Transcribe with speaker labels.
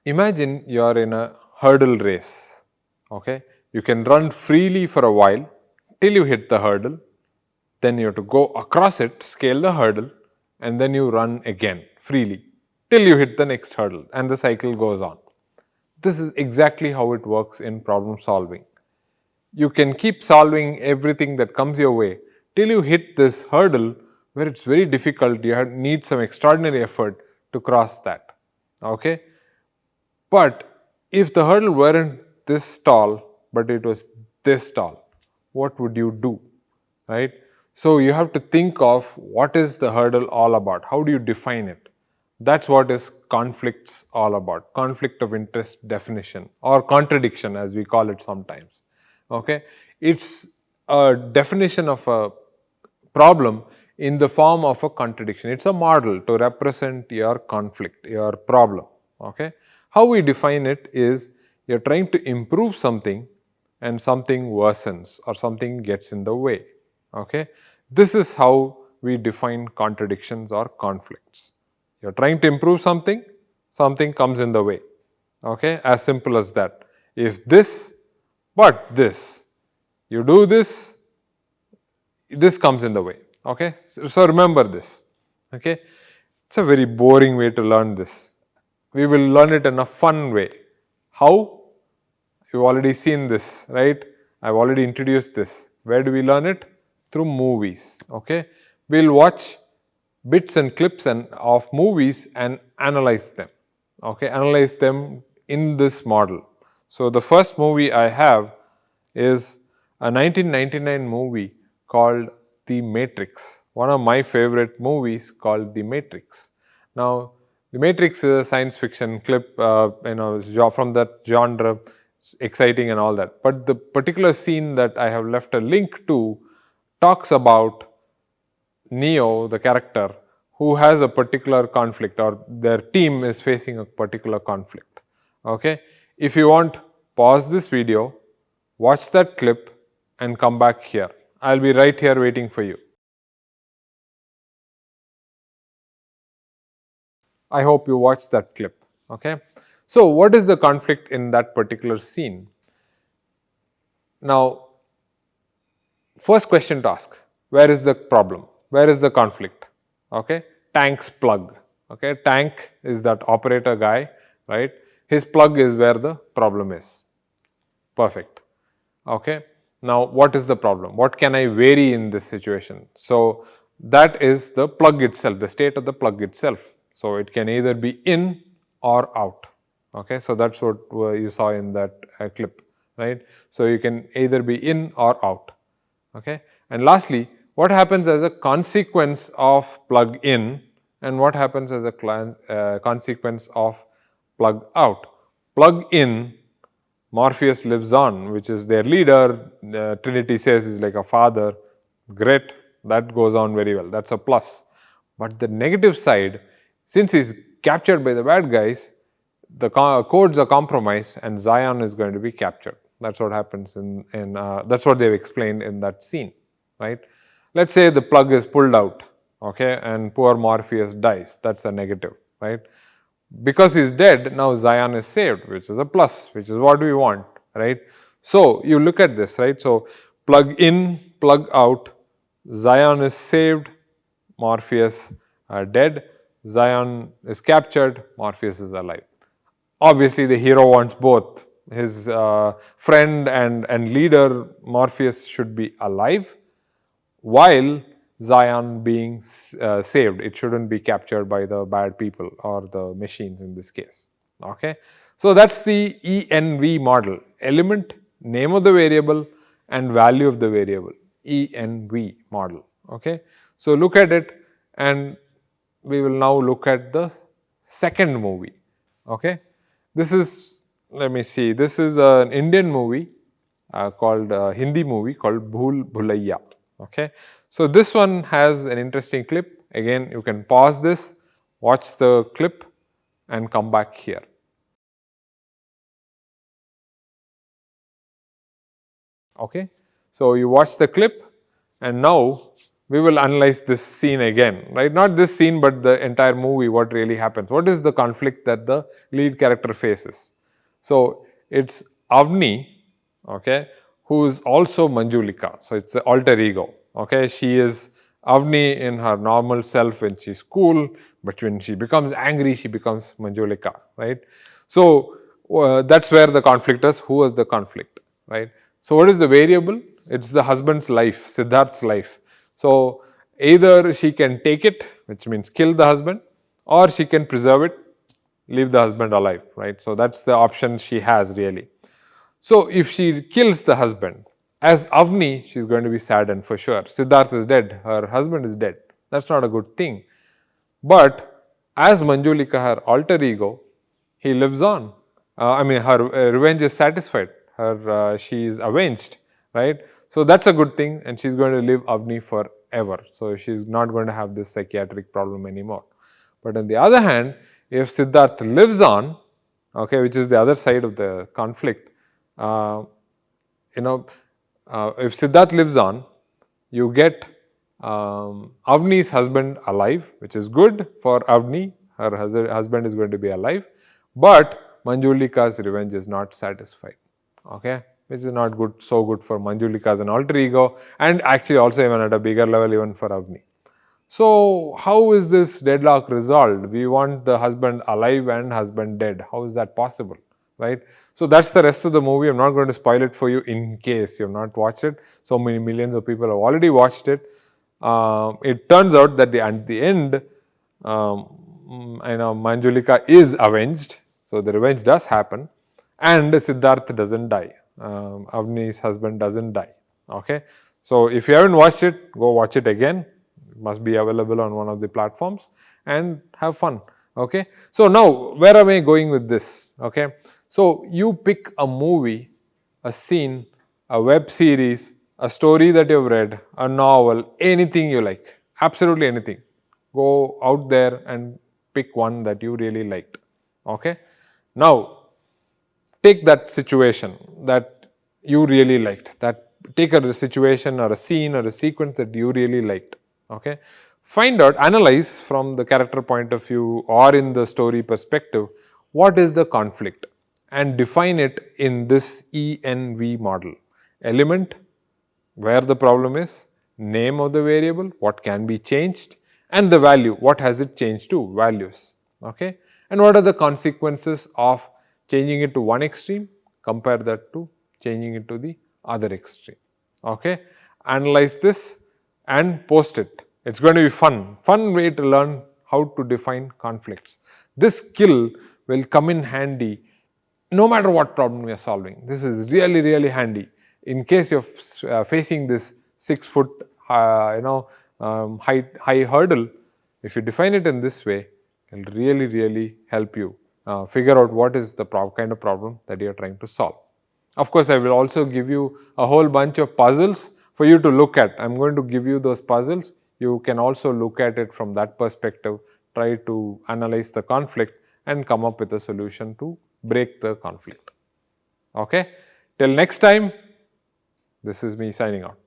Speaker 1: Imagine you are in a hurdle race. Okay, you can run freely for a while till you hit the hurdle. Then you have to go across it, scale the hurdle, and then you run again freely till you hit the next hurdle, and the cycle goes on. This is exactly how it works in problem solving. You can keep solving everything that comes your way till you hit this hurdle where it's very difficult. You need some extraordinary effort to cross that. Okay, but if the hurdle weren't this tall, but it was this tall, what would you do? Right? So you have to think of what is the hurdle all about? How do you define it? That's what is conflicts all about. Conflict of interest definition, or contradiction as we call it sometimes. Okay? It's a definition of a problem in the form of a contradiction. It's a model to represent your conflict, your problem. Okay? How we define it is, you're trying to improve something and something worsens or something gets in the way. Okay? This is how we define contradictions or conflicts. You're trying to improve something, something comes in the way. Okay? As simple as that. If this, but this, you do this, this comes in the way. Okay? So remember this. Okay? It's a very boring way to learn this. We will learn it in a fun way. How? You've already seen this, right? I've already introduced this. Where do we learn it? Through movies. Okay? We'll watch bits and clips of movies and analyze them. Okay? Analyze them in this model. So the first movie I have is a 1999 movie called The Matrix. One of my favorite movies called The Matrix. Now, The Matrix is a science fiction clip, from that genre, exciting and all that. But the particular scene that I have left a link to talks about Neo, the character, who has a particular conflict, or their team is facing a particular conflict. Okay? If you want, pause this video, watch that clip and come back here. I'll be right here waiting for you. I hope you watched that clip. Okay? So, what is the conflict in that particular scene? Now, first question to ask, where is the problem? Where is the conflict? Okay? Tank's plug. Okay? Tank is that operator guy, right? His plug is where the problem is. Perfect. Okay? Now, what is the problem? What can I vary in this situation? So, that is the plug itself, the state of the plug itself. So, it can either be in or out. Okay? So, that's what you saw in that clip, right? So, you can either be in or out. Okay? And lastly, what happens as a consequence of plug in and what happens as a consequence of plug out? Plug in, Morpheus lives on, which is their leader. Trinity says is like a father. Great, that goes on very well. That's a plus. But the negative side, since he's captured by the bad guys, the codes are compromised and Zion is going to be captured. That's what happens that's what they've explained in that scene, right? Let's say the plug is pulled out, okay, and poor Morpheus dies. That's a negative, right? Because he's dead, now Zion is saved, which is a plus, which is what we want, right? So you look at this, right? So plug in, plug out, Zion is saved, Morpheus dead, Zion is captured, Morpheus is alive. Obviously, the hero wants both. His friend and leader, Morpheus, should be alive, while Zion being saved. It shouldn't be captured by the bad people or the machines in this case. Okay? So, that's the ENV model. Element, name of the variable and value of the variable. ENV model. Okay? So, look at it and we will now look at the second movie. Okay? This is, let me see, this is an Indian movie called, Hindi movie called Bhool Bhulaiyaa. Okay? So, this one has an interesting clip. Again, you can pause this, watch the clip and come back here. Okay? So, you watch the clip and now we will analyze this scene again, right? Not this scene, but the entire movie, what really happens. What is the conflict that the lead character faces? So it's Avni, okay, who is also Manjulika. So it's the alter ego, okay. She is Avni in her normal self when she's cool, but when she becomes angry, she becomes Manjulika, right? So that's where the conflict is. Who is the conflict, right? So what is the variable? It's the husband's life, Siddharth's life. So either she can take it, which means kill the husband, or she can preserve it, leave the husband alive, right? So that's the option she has really. So if she kills the husband, as Avni, she's going to be saddened for sure. Siddharth is dead, her husband is dead. That's not a good thing. But as Manjulika, her alter ego, he lives on. Her revenge is satisfied. She is avenged, right? So that's a good thing, and she's going to live Avni forever. So she's not going to have this psychiatric problem anymore. But on the other hand, if Siddharth lives on, okay, which is the other side of the conflict, if Siddharth lives on, you get Avni's husband alive, which is good for Avni. Her husband is going to be alive, but Manjulika's revenge is not satisfied. Okay, which is not good, so good for Manjulika as an alter ego, and actually also even at a bigger level, even for Avni. So how is this deadlock resolved? We want the husband alive and husband dead. How is that possible, right? So that's the rest of the movie. I'm not going to spoil it for you in case you have not watched it. So many millions of people have already watched it. It turns out that at the end, Manjulika is avenged. So the revenge does happen, and Siddharth doesn't die. Avni's husband doesn't die. Okay. So if you haven't watched it, go watch it again. It must be available on one of the platforms and have fun. Okay. So now where am I going with this? Okay. So you pick a movie, a scene, a web series, a story that you've read, a novel, anything you like, absolutely anything. Go out there and pick one that you really liked. Okay. Now take that situation that you really liked, take a situation or a scene or a sequence that you really liked. Okay. Find out, analyze from the character point of view or in the story perspective, what is the conflict, and define it in this ENV model. Element, where the problem is, name of the variable, what can be changed, and the value, what has it changed to, values. Okay. And what are the consequences of changing it to one extreme, compare that to changing it to the other extreme. Okay. Analyze this and post it. It's going to be fun way to learn how to define conflicts. This skill will come in handy no matter what problem you are solving. This is really handy. In case you're facing this 6 foot high hurdle, if you define it in this way, it will really help you figure out what is the kind of problem that you are trying to solve. Of course, I will also give you a whole bunch of puzzles for you to look at. I'm going to give you those puzzles. You can also look at it from that perspective, try to analyze the conflict and come up with a solution to break the conflict. Okay. Till next time, this is me signing out.